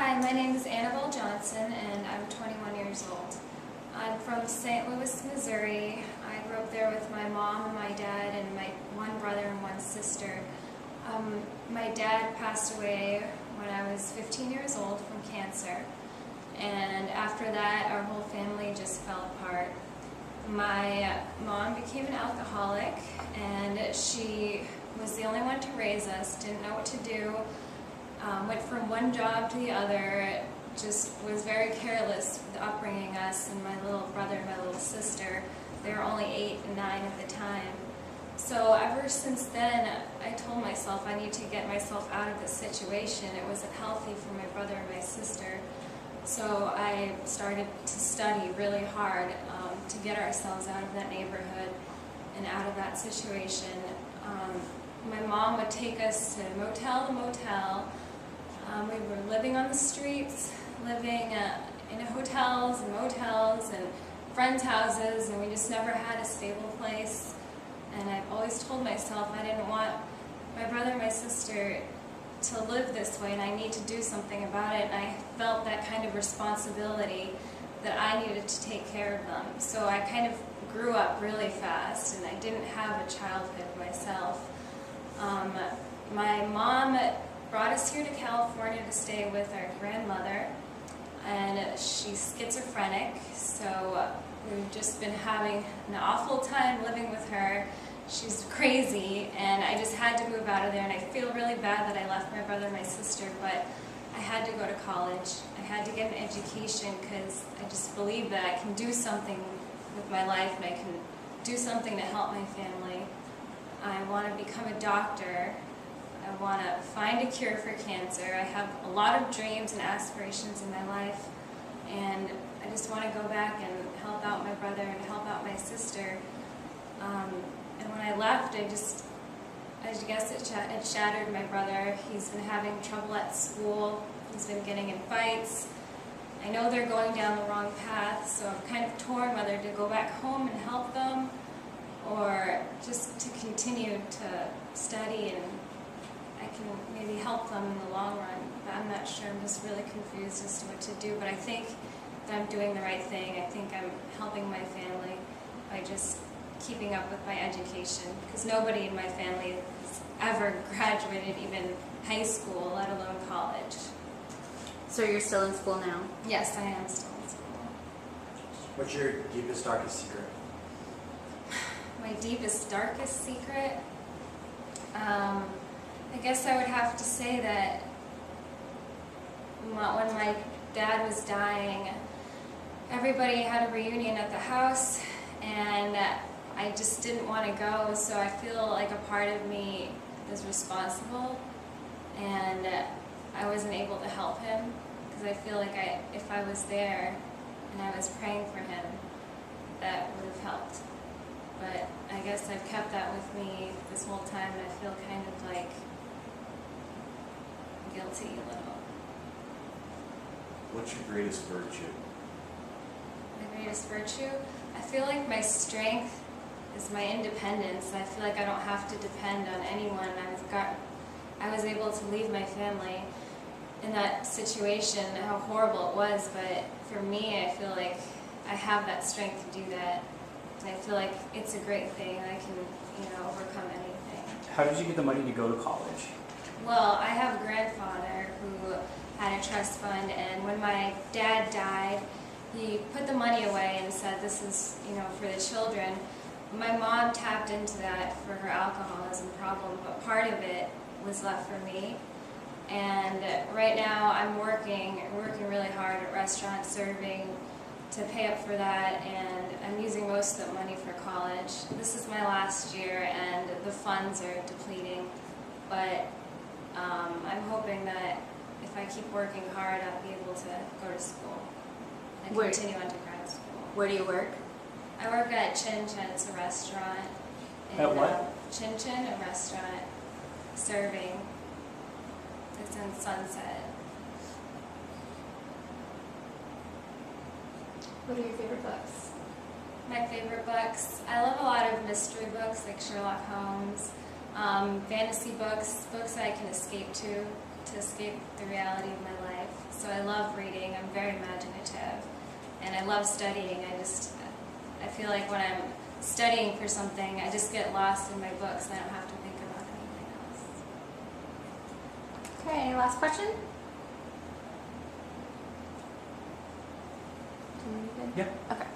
Hi, my name is Annabelle Johnson and I'm 21 years old. I'm from St. Louis, Missouri. I grew up there with my mom and my dad and my one brother and one sister. My dad passed away when I was 15 years old from cancer, and after that our whole family just fell apart. My mom became an alcoholic and she was the only one to raise us, didn't know what to do. Went from one job to the other, just was very careless with upbringing us and my little brother and my little sister. They were only 8 and 9 at the time. So ever since then, I told myself I need to get myself out of this situation. It wasn't healthy for my brother and my sister. So I started to study really hard to get ourselves out of that neighborhood and out of that situation. My mom would take us to motel to motel. We were living on the streets, living in hotels and motels and friends' houses, and we just never had a stable place. And I've always told myself I didn't want my brother and my sister to live this way, and I need to do something about it. And I felt that kind of responsibility that I needed to take care of them. So I kind of grew up really fast, and I didn't have a childhood myself. My mom brought us here to California to stay with our grandmother, and she's schizophrenic, so we've just been having an awful time living with her. She's crazy, and I just had to move out of there, and I feel really bad that I left my brother and my sister, but I had to go to college. I had to get an education because I just believe that I can do something with my life and I can do something to help my family. I want to become a doctor. I want to find a cure for cancer. I have a lot of dreams and aspirations in my life, and I just want to go back and help out my brother and help out my sister. And when I left, I guess it shattered my brother. He's been having trouble at school. He's been getting in fights. I know they're going down the wrong path, so I'm kind of torn whether to go back home and help them or just to continue to study, and I can maybe help them in the long run. But I'm not sure. I'm just really confused as to what to do. But I think that I'm doing the right thing. I think I'm helping my family by just keeping up with my education, because nobody in my family has ever graduated even high school, let alone college. So you're still in school now? Yes, I am still in school. What's your deepest, darkest secret? My deepest, darkest secret? I guess I would have to say that when my dad was dying, everybody had a reunion at the house, and I just didn't want to go, so I feel like a part of me is responsible, and I wasn't able to help him, because I feel like if I was there and I was praying for him, that would have helped. But I guess I've kept that with me this whole time, and I feel kind of like guilty a little. What's your greatest virtue? My greatest virtue? I feel like my strength is my independence. I feel like I don't have to depend on anyone. I was able to leave my family in that situation, how horrible it was, but for me, I feel like I have that strength to do that. And I feel like it's a great thing. I can, overcome anything. How did you get the money to go to college? Well, I have a grandfather who had a trust fund, and when my dad died, he put the money away and said, this is, for the children. My mom tapped into that for her alcoholism problem, but part of it was left for me. And right now I'm working really hard at restaurant serving to pay up for that, and I'm using most of the money for college. This is my last year and the funds are depleting, but I'm hoping that if I keep working hard, I'll be able to go to school and continue on to grad school. Where do you work? I work at Chin Chin. It's a restaurant. At what? Chin Chin, a restaurant, serving. It's in Sunset. What are your favorite books? My favorite books, I love a lot of mystery books like Sherlock Holmes, fantasy books, books that I can escape to to escape the reality of my life. So I love reading. I'm very imaginative, and I love studying. I feel like when I'm studying for something, I just get lost in my books and I don't have to think about anything else. Okay, any last question? Yeah. Okay.